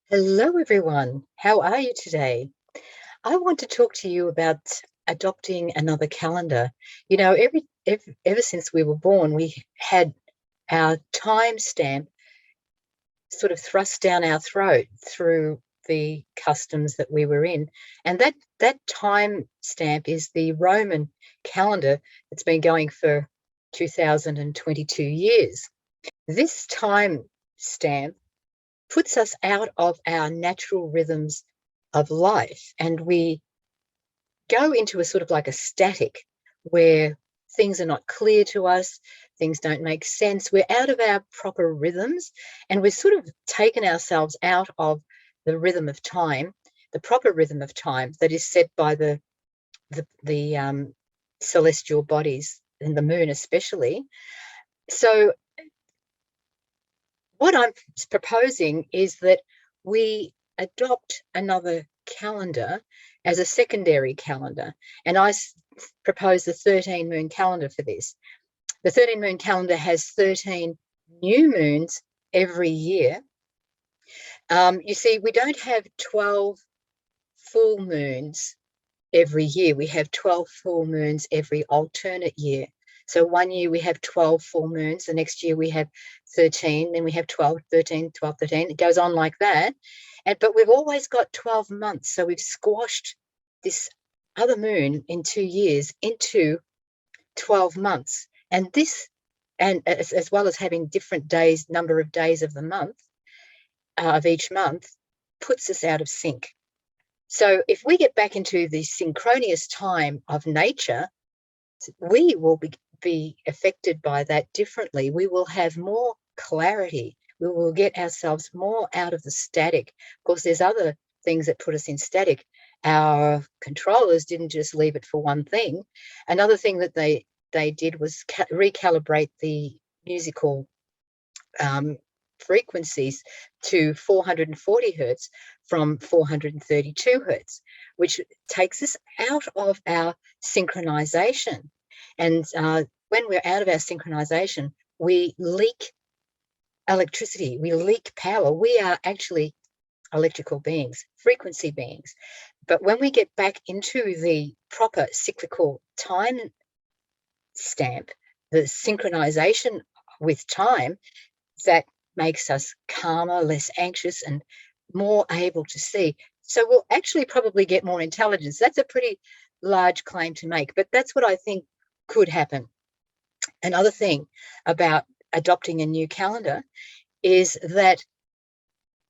Hello, everyone. How are you today? I want to talk to you about adopting another calendar. Ever since we were born, we had our time stamp sort of thrust down our throat through the customs that we were in. And that time stamp is the Roman calendar that's been going for 2022 years. This time stamp puts us out of our natural rhythms of life, and we go into a sort of like a static where things are not clear to us, things don't make sense, we're out of our proper rhythms, and we've sort of taken ourselves out of the rhythm of time, the proper rhythm of time that is set by the celestial bodies and the moon especially. So what I'm proposing is that we adopt another calendar as a secondary calendar. And I propose the 13 moon calendar for this. The 13 moon calendar has 13 new moons every year. You see, we don't have 12 full moons every year. We have 12 full moons every alternate year. So one year we have 12 full moons, the next year we have 13, then we have 12, 13, 12, 13. It goes on like that. But we've always got 12 months. So we've squashed this other moon in 2 years into 12 months. And this, and as well as having different days, number of days of the month, of each month, puts us out of sync. So if we get back into the synchronous time of nature, we will be affected by that differently. We will have more clarity. We will get ourselves more out of the static. Of course, there's other things that put us in static. Our controllers didn't just leave it for one thing. Another thing that they did was recalibrate the musical frequencies to 440 hertz from 432 hertz, which takes us out of our synchronization. And when we're out of our synchronization, we leak electricity, we leak power. We are actually electrical beings, frequency beings. But when we get back into the proper cyclical time stamp, the synchronization with time, that makes us calmer, less anxious, and more able to see. So we'll actually probably get more intelligence. That's a pretty large claim to make, but that's what I think could happen. Another thing about adopting a new calendar is that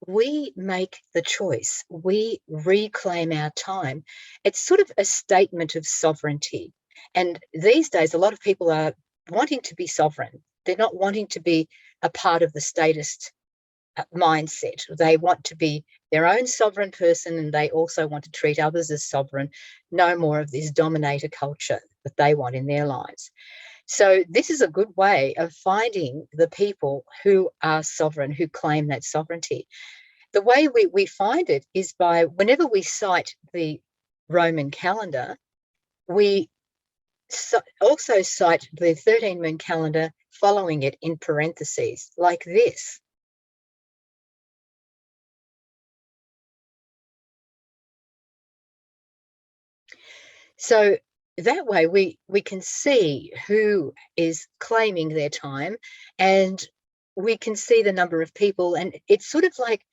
we make the choice. We reclaim our time. It's sort of a statement of sovereignty. And these days, a lot of people are wanting to be sovereign. They're not wanting to be a part of the statist mindset. They want to be their own sovereign person, and they also want to treat others as sovereign. No more of this dominator culture that they want in their lives. So this is a good way of finding the people who are sovereign, who claim that sovereignty. The way we find it is by, whenever we cite the Roman calendar, we also cite the 13 moon calendar following it in parentheses, like this. So that way we can see who is claiming their time, and we can see the number of people, and it's sort of like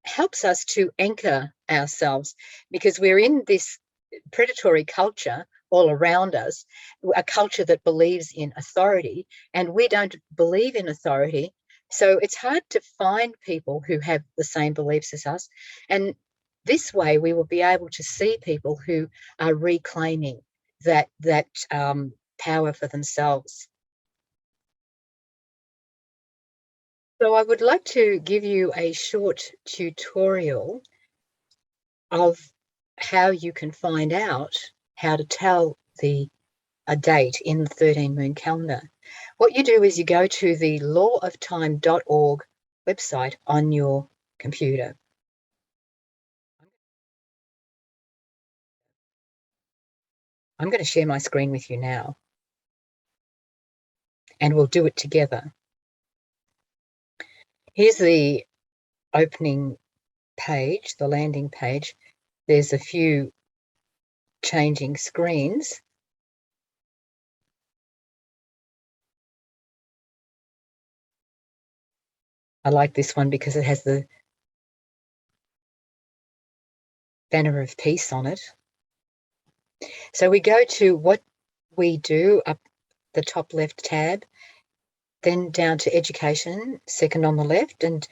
helps us to anchor ourselves, because we're in this predatory culture all around us, a culture that believes in authority, and we don't believe in authority. So it's hard to find people who have the same beliefs as us. And this way we will be able to see people who are reclaiming that power for themselves. So I would like to give you a short tutorial of how you can find out how to tell a date in the 13 moon calendar. What you do is you go to the lawoftime.org website on your computer. I'm going to share my screen with you now, and we'll do it together. Here's the opening page, the landing page, there's a few changing screens. I like this one because it has the banner of peace on it. So we go to what we do up the top left tab, then down to education, second on the left, and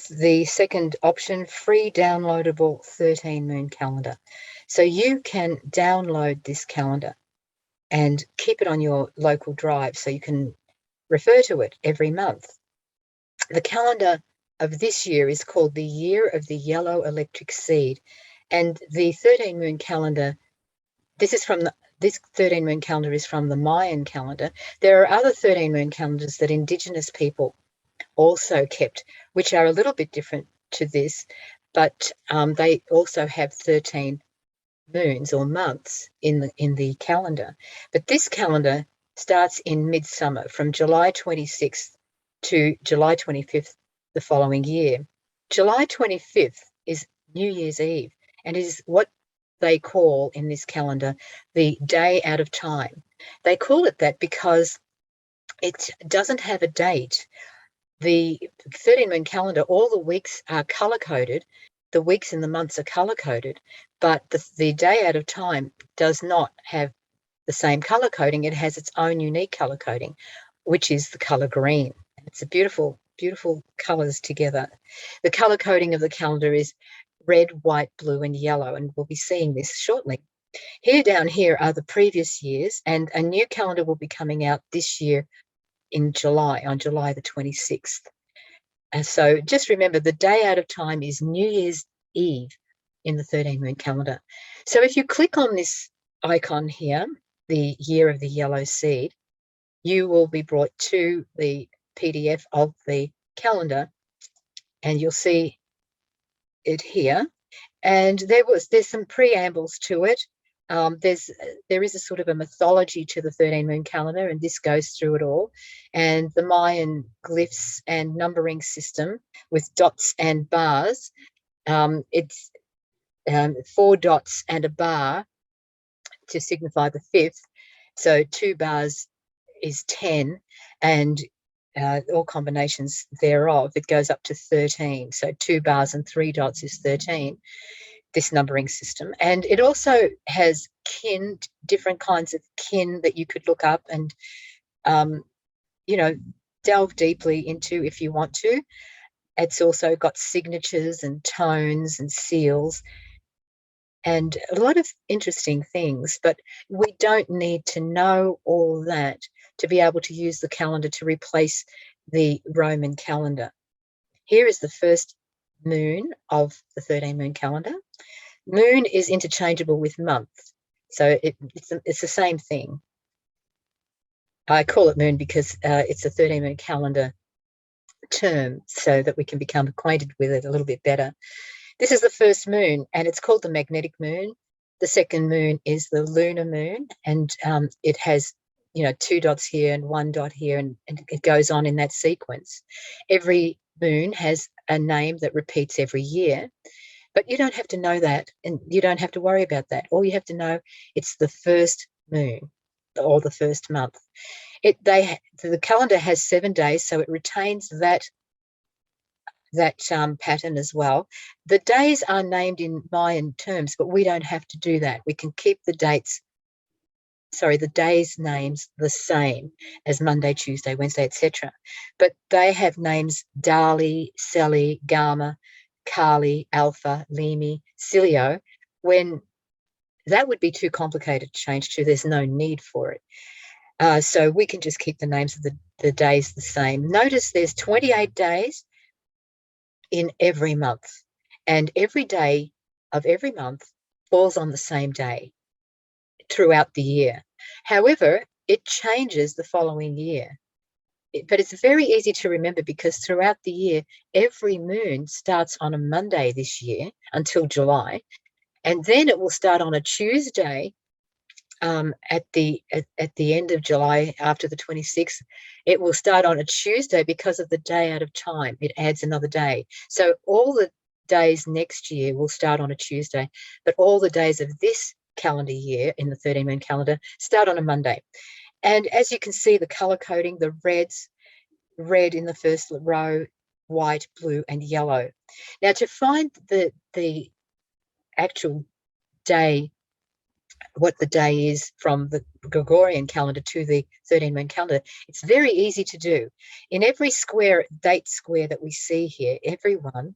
the second option, free downloadable 13 moon calendar. So you can download this calendar and keep it on your local drive so you can refer to it every month. The calendar of this year is called the Year of the Yellow Electric Seed, and the 13 moon calendar, this 13 moon calendar is from the Mayan calendar. There are other 13 moon calendars that Indigenous people also kept, which are a little bit different to this, but they also have 13 moons or months in the calendar. But this calendar starts in midsummer from July 26th to July 25th the following year. July 25th is New Year's Eve, and is what they call in this calendar the day out of time. They call it that because it doesn't have a date. The 13 moon calendar, all the weeks are color coded. The weeks and the months are color coded, but the day out of time does not have the same color coding. It has its own unique color coding, which is the color green. It's a beautiful, beautiful colors together. The color coding of the calendar is red, white, blue, and yellow, and we'll be seeing this shortly. Down here are the previous years, and a new calendar will be coming out this year in July, on July the 26th. And so just remember, the day out of time is New Year's Eve in the 13 moon calendar. So if you click on this icon here, the Year of the Yellow Seed, you will be brought to the PDF of the calendar, and you'll see it here. And there's some preambles to it. There is a sort of a mythology to the 13 moon calendar, and this goes through it all. And the Mayan glyphs and numbering system with dots and bars. It's 4 dots and a bar to signify the fifth. So 2 bars is 10, and all combinations thereof, it goes up to 13. So 2 bars and 3 dots is 13. This numbering system. And it also has kin, different kinds of kin that you could look up and, delve deeply into if you want to. It's also got signatures and tones and seals and a lot of interesting things, but we don't need to know all that to be able to use the calendar to replace the Roman calendar. Here is the first moon of the 13 moon calendar. Moon is interchangeable with month, so it's the same thing. I call it moon because it's a 13 moon calendar term, so that we can become acquainted with it a little bit better. This is the first moon, and it's called the magnetic moon. The second moon is the lunar moon, and it has 2 dots here and 1 dot here, and it goes on in that sequence. Every moon has a name that repeats every year. But you don't have to know that, and you don't have to worry about that. All you have to know, it's the first moon or the first month. The calendar has 7 days, so it retains that pattern as well. The days are named in Mayan terms, but we don't have to do that. We can keep the days names the same as Monday, Tuesday, Wednesday, etc. But they have names Dali, Seli, Gama, Kali, Alpha, Limi, Cilio, when that would be too complicated to change to. There's no need for it. So we can just keep the names of the days the same. Notice there's 28 days in every month, and every day of every month falls on the same day throughout the year. However, it changes the following year. But it's very easy to remember because throughout the year, every moon starts on a Monday this year until July, and then it will start on a Tuesday at the end of July after the 26th. It will start on a Tuesday because of the day out of time. It adds another day. So all the days next year will start on a Tuesday, but all the days of this calendar year in the 13 moon calendar start on a Monday. And as you can see, the color coding, the reds, red in the first row, white, blue, and yellow. Now, to find the actual day, what the day is from the Gregorian calendar to the 13 moon calendar, it's very easy to do. In every square, date square that we see here, everyone,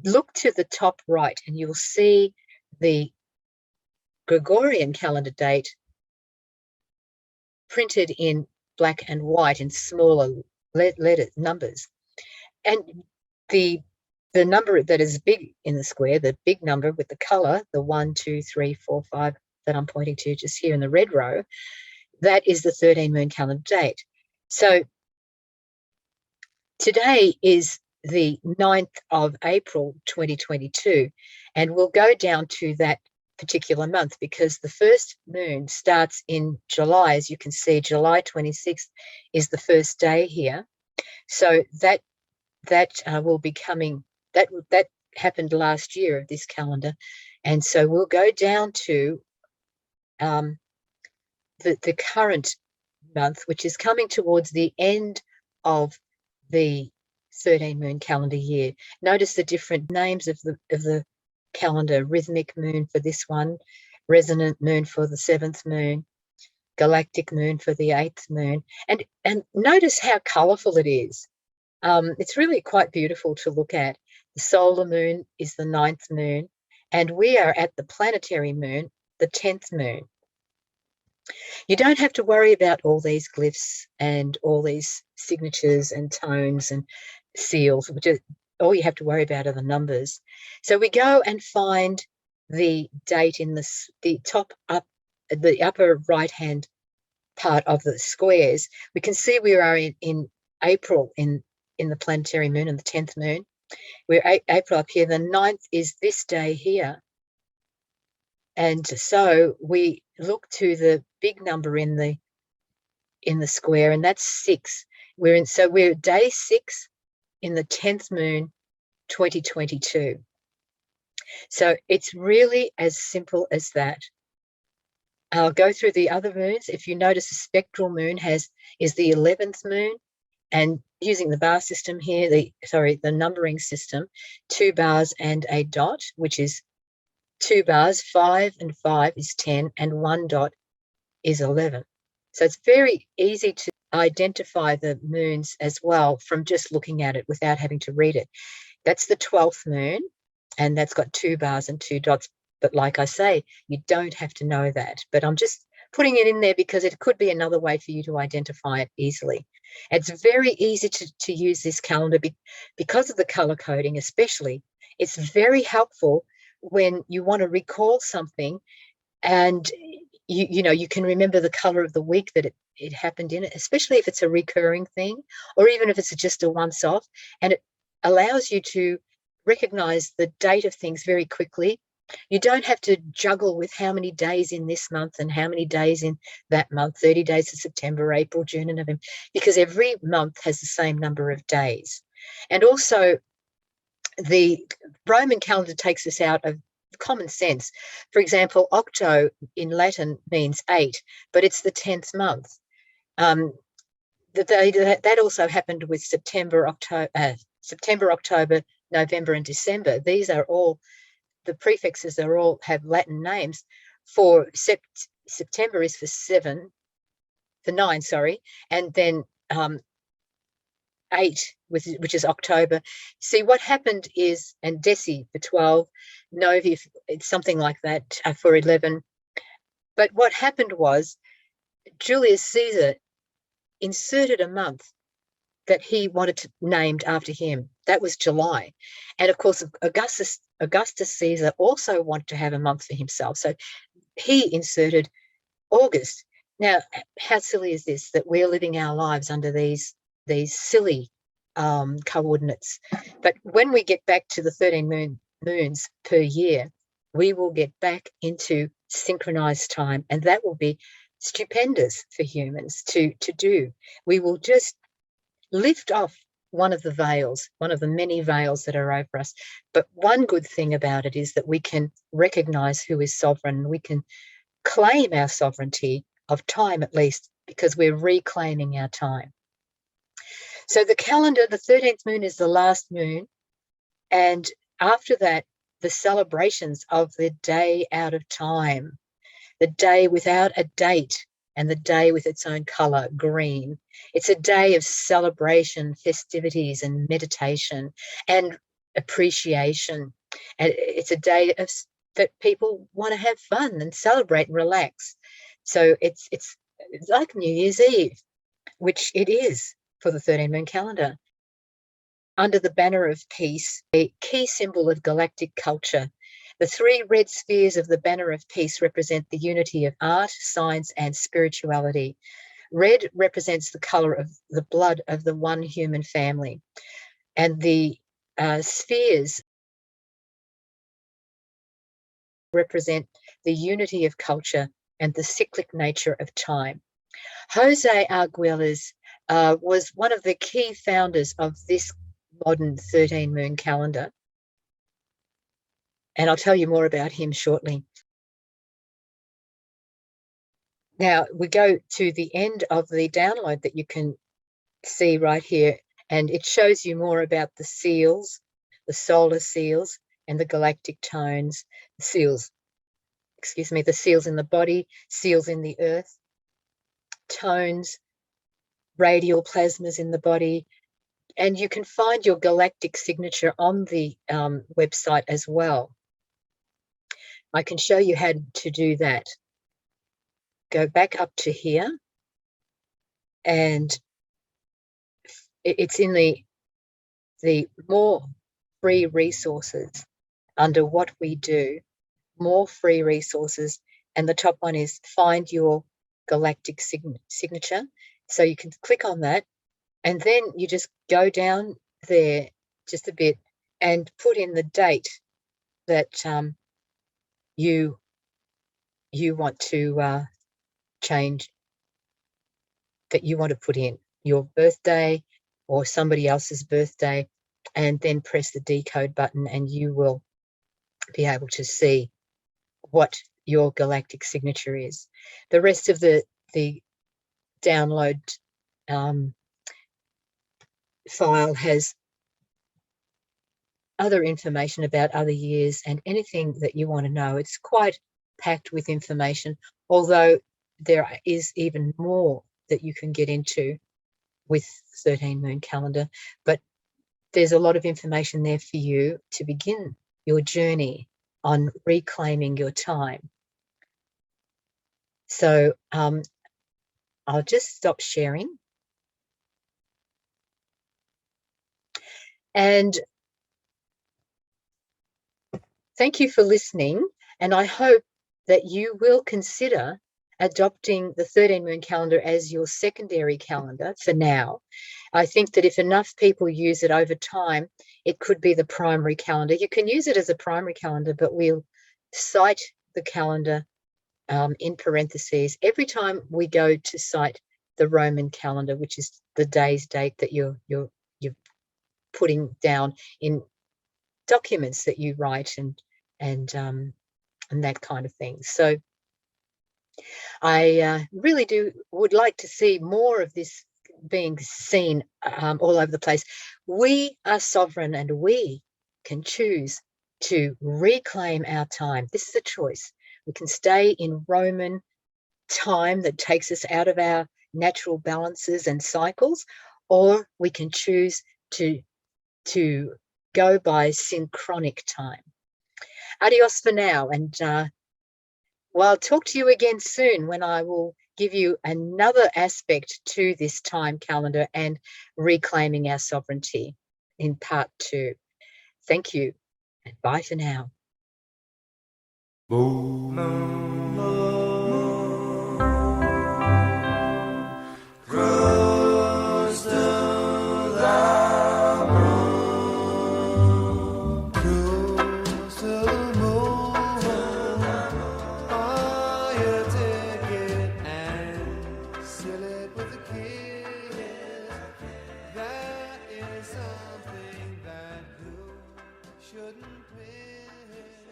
look to the top right and you will see the Gregorian calendar date printed in black and white in smaller letter numbers. And the number that is big in the square, the big number with the color, the 1, 2, 3, 4, 5 that I'm pointing to just here in the red row, that is the 13 moon calendar date. So today is the 9th of April 2022, and we'll go down to that particular month because the first moon starts in July. As you can see, July 26th is the first day here. So that will be coming, that happened last year of this calendar. And so we'll go down to the current month, which is coming towards the end of the 13 moon calendar year. Notice the different names of the calendar: rhythmic moon for this one, resonant moon for the 7th moon, galactic moon for the 8th moon. And notice how colorful it is. It's really quite beautiful to look at. The solar moon is the 9th moon, and we are at the planetary moon, the 10th moon. You don't have to worry about all these glyphs and all these signatures and tones and seals. All you have to worry about are the numbers. So we go and find the date in the top up, the upper right-hand part of the squares. We can see we are in April in the planetary moon and the 10th moon. We're April up here. The 9th is this day here. And so we look to the big number in the square, and that's 6. So we're day 6 in the 10th moon 2022. So it's really as simple as that. I'll go through the other moons. If you notice, the spectral moon is the 11th moon, and using the bar system here, the numbering system, 2 bars and a dot, which is 2 bars, 5 and 5 is 10, and 1 dot is 11. So it's very easy to identify the moons as well from just looking at it without having to read it. That's the 12th moon, and that's got 2 bars and 2 dots. But like I say, you don't have to know that. But I'm just putting it in there because it could be another way for you to identify it easily. It's very easy to use this calendar because of the color coding especially. It's very helpful when you want to recall something and you can remember the color of the week that it happened in, especially if it's a recurring thing, or even if it's just a once-off, and it allows you to recognize the date of things very quickly. You don't have to juggle with how many days in this month and how many days in that month, 30 days of September, April, June, and November, because every month has the same number of days. And also, the Roman calendar takes us out of common sense. For example, octo in Latin means 8, but it's the 10th month. That also happened with September, October, November, and December. These are all, the prefixes have Latin names. For September is for 9, and then 8, which is October. See, what happened is, and Deci for 12, Novi, it's something like that for 11. But what happened was Julius Caesar inserted a month that he wanted named after him. That was July. And of course, Augustus Caesar also wanted to have a month for himself. So he inserted August. Now, how silly is this, that we're living our lives under these silly coordinates? But when we get back to the 13 moons per year, we will get back into synchronized time, and that will be stupendous for humans to do. We will just lift off one of the veils, one of the many veils that are over us. But one good thing about it is that we can recognize who is sovereign. We can claim our sovereignty of time, at least, because we're reclaiming our time. So the calendar, the 13th moon is the last moon. And after that, the celebrations of the day out of time, the day without a date, and the day with its own color, green. It's a day of celebration, festivities, and meditation, and appreciation. And it's a day that people want to have fun and celebrate and relax. So it's like New Year's Eve, which it is for the 13 moon calendar. Under the banner of peace, a key symbol of galactic culture. The three red spheres of the banner of peace represent the unity of art, science, and spirituality. Red represents the color of the blood of the one human family. And the spheres represent the unity of culture and the cyclic nature of time. Jose Arguelles was one of the key founders of this modern 13 moon calendar. And I'll tell you more about him shortly. Now, we go to the end of the download that you can see right here, and it shows you more about the seals, the solar seals, and the galactic tones, the seals in the body, seals in the earth, tones, radial plasmas in the body, and you can find your galactic signature on the website as well. I can show you how to do that. Go back up to here, and it's in the more free resources under what we do, more free resources, and the top one is find your galactic signature. So you can click on that, and then you just go down there just a bit and put in the date that you want to change, that you want to put in your birthday or somebody else's birthday, and then press the decode button, and you will be able to see what your galactic signature is. The rest of the download file has other information about other years and anything that you want to know. It's quite packed with information, although there is even more that you can get into with 13 moon calendar, but there's a lot of information there for you to begin your journey on reclaiming your time. So I'll just stop sharing. And thank you for listening. And I hope that you will consider adopting the 13 moon calendar as your secondary calendar for now. I think that if enough people use it over time, it could be the primary calendar. You can use it as a primary calendar, but we'll cite the calendar in parentheses every time we go to cite the Roman calendar, which is the day's date that you're putting down in documents that you write and that kind of thing. So I really would like to see more of this being seen all over the place. We are sovereign, and we can choose to reclaim our time. This is a choice. We can stay in Roman time that takes us out of our natural balances and cycles, or we can choose to go by synchronic time. Adios for now, and well, I'll talk to you again soon when I will give you another aspect to this time calendar and reclaiming our sovereignty in part 2. Thank you, and bye for now. Moon, moon, moon, cross the moon, cross the moon, buy a ticket and seal it with a kiss. That is shouldn't miss